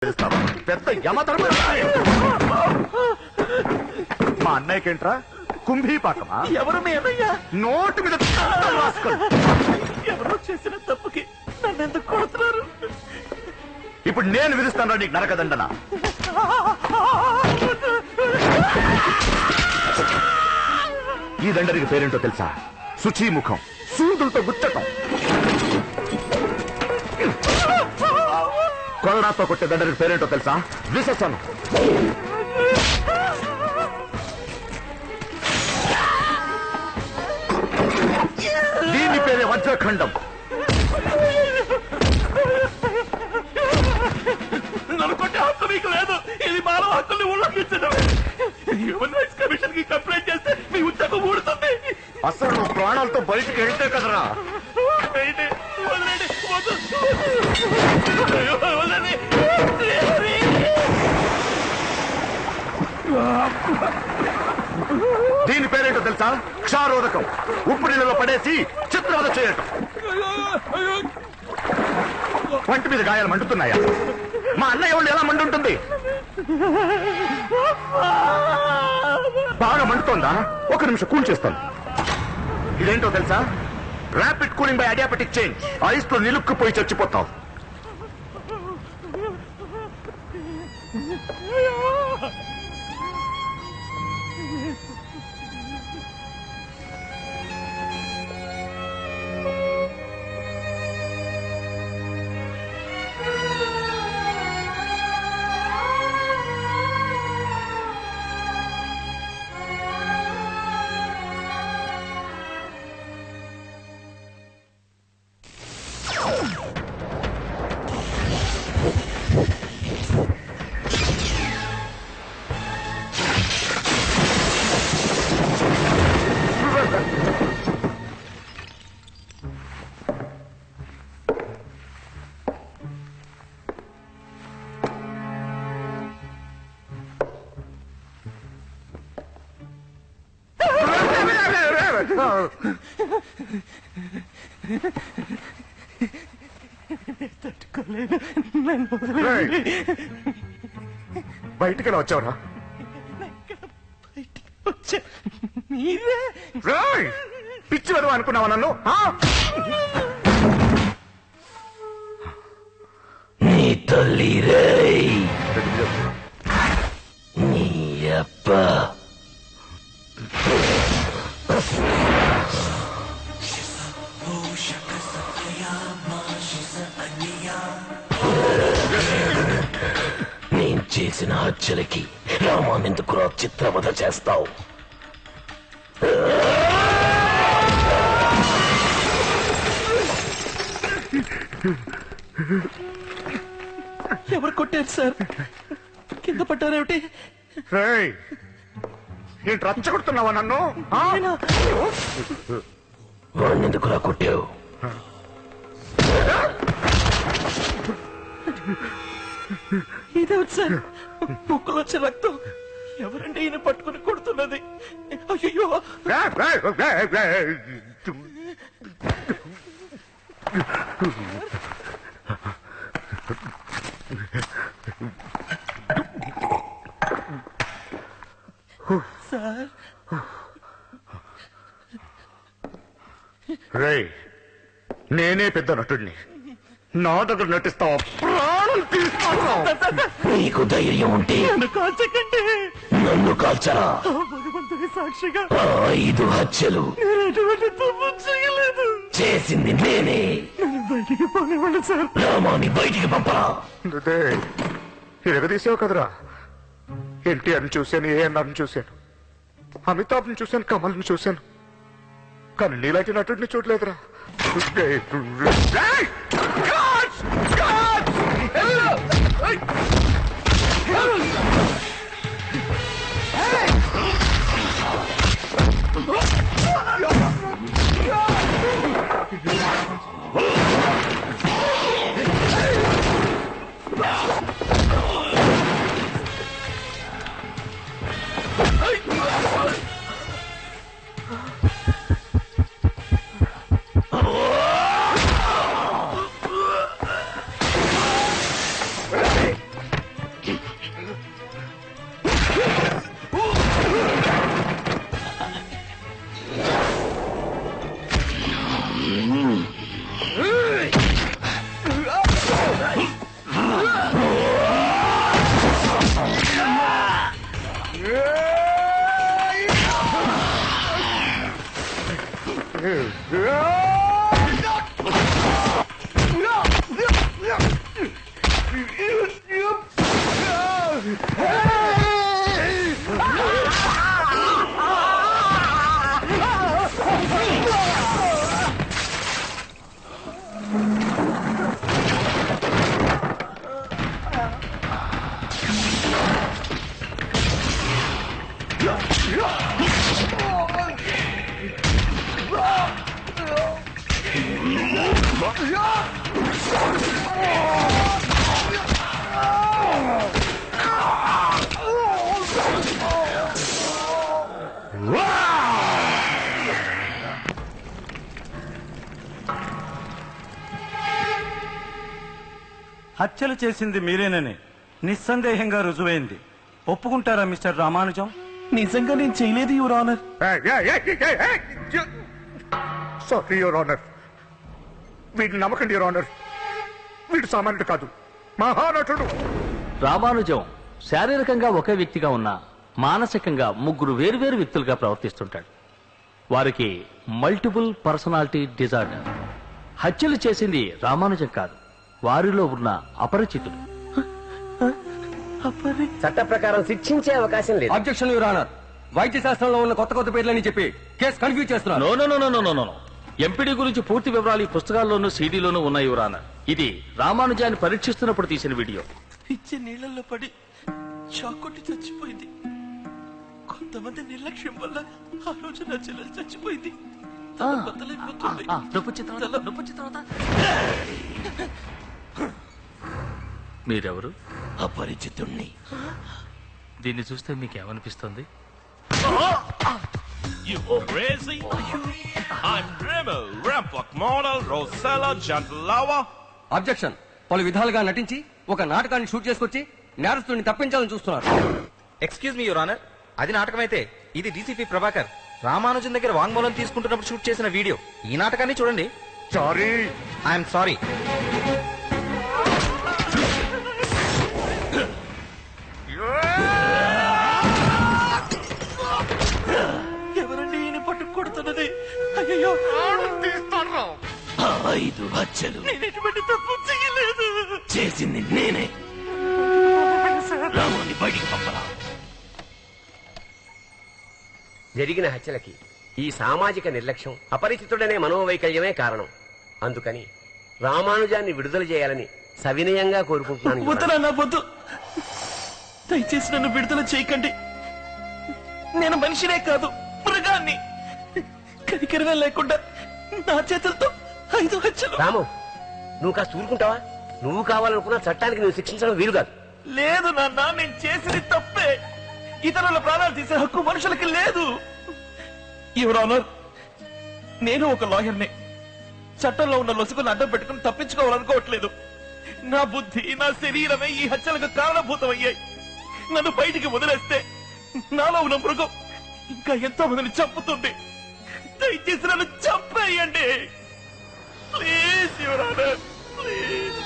పెద్ద యమధర్మ మా అన్నయ్యకేంట్రా కుంభీపాకమా? ఎవరు మీ అన్నయ్య? నోటు మీద ఎవరో చేసిన తప్పుకి నన్ను ఎందుకు కొడుతున్నారు? ఇప్పుడు నేను విధిస్తాను నీకు నరకదండన. ఈ దండరికి పేరేంటో తెలుసా? శుచీముఖం, సూదులతో గుచ్చటం. కొలరాతో కొట్టే దండరికి పేరేంటో తెలుసా? విశసనం. దీని పేరే వజ్రఖండం. నన్ను కొట్టే హక్కు మీకు లేదు. ఇది మానవ హక్కుల్ని ఉల్లంఘించడం. హ్యూమన్ రైట్స్ కమిషన్ కి కంప్లైంట్ చేస్తే మీ ఉద్యోగం ఊడుతుంది. అసలు నువ్వు ప్రాణాలతో బయటికి వెళ్తే కదరా. దీని పేరేంటో తెలుసా? క్షారోదకం. ఉప్పు నీళ్ళలో పడేసి చిత్రవద చేయటం. వంటి మీద గాయాలు మండుతున్నాయా? మా అన్నయ్య వాళ్ళు ఎలా మండుంటుంది? బాగా మండుతోందా? ఒక నిమిషం కూల్ చేస్తాను. ఇదేంటో తెలుసా? Rapid cooling by adiabatic change. Ice తో నిలుక్కుపోయి చచ్చిపోతావు. బయటికి ఎలా వచ్చావురా? పిచ్చి వెదవ అనుకున్నావా నన్ను? నీ తల్లి రే, నీ అప్ప. నేను చేసిన హత్యలకి రామానెందుకురా చిత్రవధ చేస్తావు? ఎవరు కొట్టారు సార్? కింద పడ్డారేమిటి? ఏంటి రచ్చగొడుతున్నావా నన్ను? వాణ్ణెందుకురా కొట్టావు? ఇదేమిటి సార్? ముక్కులో వచ్చే రక్తం. ఎవరంటే ఈయన పట్టుకుని కొడుతున్నది? అయ్యో! సార్, నేనే పెద్ద నటుడిని. నా దగ్గర నటిస్తావా? ప్రాణం తీస్తావా? నీకు ధైర్యం ఉంటే నన్ను కాల్చకండి. నన్ను కాల్చరా? భగవంతుడి సాక్షిగా 5 హత్యలు నేను ఎటువంటి తప్పు చేయలేదు. చేసింది నేనే. నన్ను బయటికి పోనివ్వండి సార్. రామాని బయటికి పంపరా. ఎరగదీసావు కదరా. ఎన్టీఆర్ని చూశాను, ఏఎన్ఆర్ని చూశాను, అమితాబ్ని చూశాను, కమల్ని చూశాను, కానీ నీలాంటి నటుడిని చూడలేదురా. హత్యలు చేసింది మీరేనని నిస్సందేహంగా రుజువైంది. ఒప్పుకుంటారా మిస్టర్ రామానుజం? నిజంగా నేను చేయలేదు your honour. Sorry your honour. వీడిని నమ్మకండి యువర్ ఆనర్. వీడు సామాన్యుడు కాదు, మహానటుడు. రామానుజం శారీరకంగా ఒకే వ్యక్తిగా ఉన్నా మానసికంగా ముగ్గురు వేరువేరు వ్యక్తులుగా ప్రవర్తిస్తుంటాడు. వారికి మల్టిపుల్ పర్సనాలిటీ డిజార్డర్. హత్యలు చేసింది రామానుజం కాదు, వారిలో ఉన్న అపరిచితుడు. చట్ట ప్రకారం శిక్షించే అవకాశం లేదు. Objection your honour. వైద్య శాస్త్రంలో ఉన్న కొత్త కొత్త పేర్లని చెప్పి కేసు కన్ఫ్యూజ్ చేస్తున్నారు. No no no no no no. MPD గురించి పూర్తి వివరాలు ఈ పుస్తకాల్లోనూ సీడీలోనూ ఉన్నాయి యువర్ ఆనర్. ఇది రామానుజాన్ని పరీక్షిస్తున్నప్పుడు తీసిన వీడియో. ఇచ్చే నీళ్లలో పడి షాక్ కొట్టి చచ్చిపోయింది. కొంతమంది నిర్లక్ష్యం వల్ల ఆ రోజు నా చెల్లెలు చచ్చిపోయింది. బద్దలైపోతుంది. మీరెవరు? అపరిచితుణ్ణి. దీన్ని చూస్తే మీకేమనిపిస్తుంది? You crazy? I'm Rimmel, Rampok model, Rosella, Jantlava. Objection. పలు విధాలుగా నటించి ఒక నాటకాన్ని షూట్ చేసుకొచ్చి నేరస్తుడిని తప్పించాలని చూస్తున్నారు. ఎక్స్క్యూజ్ మీ యువర్ ఆనర్, అది నాటకమైతే ఇది డీసీపీ ప్రభాకర్ రామానుజన్ దగ్గర వాంగ్మూలం తీసుకుంటున్నప్పుడు షూట్ చేసిన వీడియో. ఈ నాటకాన్ని చూడండి. సారీ. I'm sorry. ఎవరండి ఈయన పట్టు కొడుతున్నది? అయ్యో, తీస్తాను. 5 హత్యలు నేను ఎటువంటి తప్పు చేయలేదు. చేసింది నేనే. రాముని బయటికి పంపరా. జరిగిన హత్యలకి ఈ సామాజిక నిర్లక్ష్యం, అపరిచితుడనే మనోవైకల్యమే కారణం. అందుకని రామానుజాన్ని విడుదల చేయాలని సవినయంగా కోరుకుంటున్నాను. వద్దునన్నా వద్దు, దయచేసి నన్ను విడుదల చేయకండి. నేను మనిషినే కాదు, మృగాన్ని. కనికరమే లేకుండా నా చేతులతో 5 హత్యలు. రాము, నువ్వు కాస్త ఊరుకుంటావా? నువ్వు కావాలనుకున్న చట్టానికి నువ్వు శిక్షించడం వీలు కాదు. లేదు నాన్న, నేను చేసింది తప్పే. ఇతరుల ప్రాణాలు తీసే హక్కు మనుషులకి లేదు. యువర్ ఆనర్, నేను ఒక లాయర్ని. చట్టంలో ఉన్న లొసుకుని అడ్డం పెట్టుకుని తప్పించుకోవాలనుకోవట్లేదు. నా బుద్ధి, నా శరీరమే ఈ హత్యలకు కారణభూతమయ్యాయి. నన్ను బయటికి వదిలేస్తే నాలో ఉన్న మృగం ఇంకా ఎంతో మందిని చంపుతుంది. దయచేసి నన్ను చంపేయండి please your honour, please.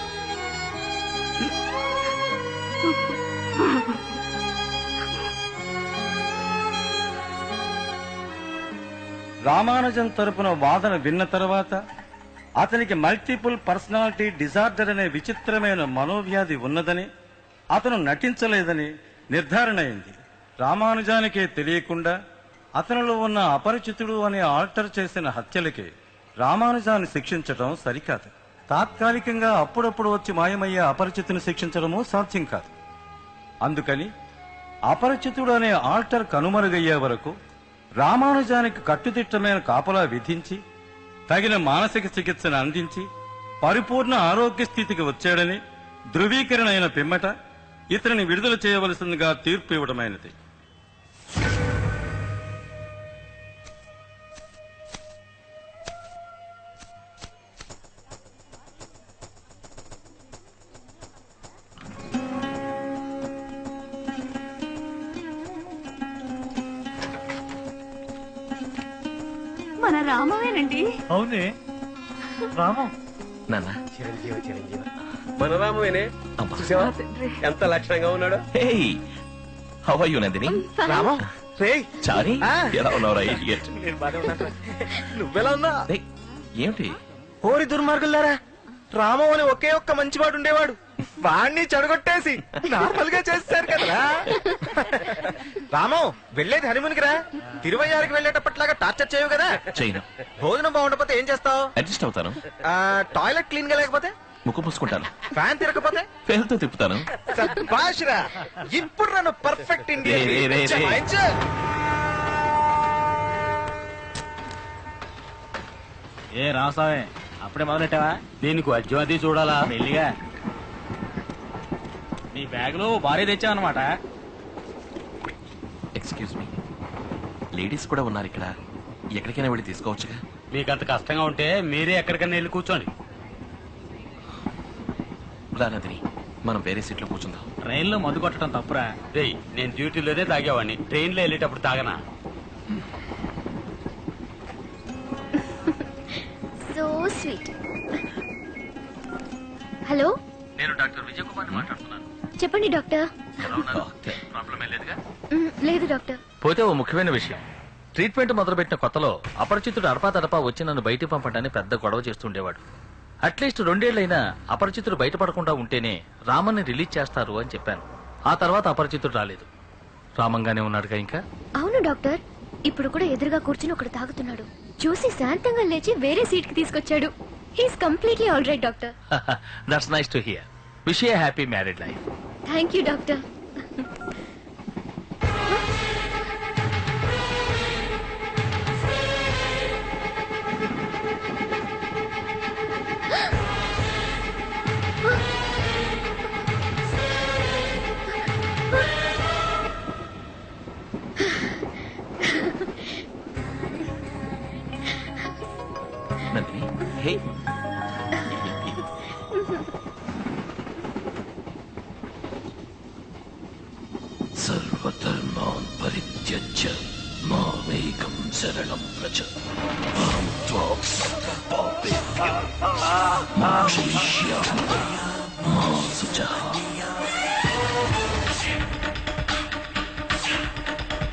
Ramanujam తరపున వాదన విన్న తర్వాత అతనికి మల్టిపుల్ పర్సనాలిటీ డిజార్డర్ అనే విచిత్రమైన మనోవ్యాధి ఉన్నదని, అతను నటించలేదని నిర్ధారణ అయింది. రామానుజానికే తెలియకుండా అతనిలో ఉన్న అపరిచితుడు అనే ఆల్టర్ చేసిన హత్యలకి రామానుజాన్ని శిక్షించడం సరికాదు. తాత్కాలికంగా అప్పుడప్పుడు వచ్చి మాయమయ్యే అపరిచితుని శిక్షించడమూ సాధ్యం కాదు. అందుకని అపరిచితుడు అనే ఆల్టర్ కనుమరుగయ్యే వరకు రామానుజానికి కట్టుదిట్టమైన కాపలా విధించి తగిన మానసిక చికిత్సను అందించి పరిపూర్ణ ఆరోగ్య స్థితికి వచ్చాడని ధృవీకరణ అయిన పిమ్మట ఇతనిని విడుదల చేయవలసిందిగా తీర్పు ఇవ్వడమైనది. మన రామవేనండి. అవునే రామం. నాన్న, చిరంజీవి చిరంజీవి మన రామవేనే. అమ్మా. చూసావా ఎంత లక్షణంగా ఉన్నాడు? Hey, how are you Nandini? రామం రే చారి ఎలా ఉన్నావు రా ఇడియట్? నేను బానే ఉన్నాను. నువ్వెలా ఉన్నా? ఏమిటి? ఓరి దుర్మార్గులారా, రామం అని ఒకే ఒక్క మంచివాడు ఉండేవాడు, వాణ్ణి చెడగొట్టేసి నార్మల్ గా చేస్తారు కదరా. రామం వెళ్ళేది హనీమూన్కి రా, తిరువయ్యారికి వెళ్ళేటప్పట్లాగా టార్చర్ చేయవు కదా. చేయను. భోజనం బాగుండకపోతే ఏం చేస్తావు? అడ్జస్ట్ అవుతాను. టాయిలెట్ క్లీన్ గా లేకపోతే? ముక్కు పూసుకుంటాను. ఫ్యాన్ తిరగకపోతే? పేరుతో తిప్పుతాను. సబ్బాష్రా, ఇప్పుడు నన్ను పర్ఫెక్ట్ ఇండియా. రే, రే, రే, రే. ఏ రాసావే అప్పుడే మొదలెట్టావా? దీనికి వద్యం అది చూడాలా మెల్లిగా. నీ బ్యాగ్ లో భారీ తెచ్చావన్నమాట. ఎక్స్క్యూజ్ మీ, లేడీస్ కూడా ఉన్నారు ఇక్కడ, ఎక్కడికైనా వెళ్ళి తీసుకోవచ్చుగా? మీకు అంత కష్టంగా ఉంటే మీరే ఎక్కడికైనా వెళ్ళి కూర్చోండి. నందిని, మనం వేరే సీట్లో కూర్చుందాం. ట్రైన్ లో మందు కొట్టడం తప్పురా. రేయ్, నేను డ్యూటీలోనే తాగేవాడిని, ట్రైన్ లో వెళ్ళేటప్పుడు తాగనా? So sweet. హలో, నేను డాక్టర్ విజయ్ కుమార్ మాట్లాడుతున్నాను. చెప్పండి డాక్టర్. ప్రాబ్లం ఏం లేదుగా? లేదు డాక్టర్. పోతే ఓ ముఖ్యమైన విషయం, ట్రీట్మెంట్ మొదలుపెట్టిన కొత్తలో అపరిచితుడు అడపాతడపా వచ్చి నన్ను బయటికి పంపడానికి పెద్ద గొడవ చేస్తుండేవాడు. అట్లీస్ట్ 2 ఏళ్లైనా అపరిచితుడు బయటపడకుండా ఉంటేనే రామన్ని రిలీజ్ చేస్తారు అని చెప్పాను. ఆ తర్వాత అపరిచితుడు రాలేదు. రామంగానే ఉన్నాడుగా ఇంకా? అవును డాక్టర్, ఇప్పుడు కూడా ఎదురుగా కూర్చుని ఒకడు తాగుతున్నాడు. చూసి శాంతంగా లేచి వేరే సీట్ కి తీసుకొచ్చాడు. He's completely all right doctor. That's nice to hear. Wish you happy married life. Thank you doctor. Nandini, hey. సర్వధర్మాన్ పరిత్యజ్య మామేకం శరణం వ్రజ. అహం త్వాం సర్వపాపేభ్యో మోక్షయిష్యామి మా శుచః.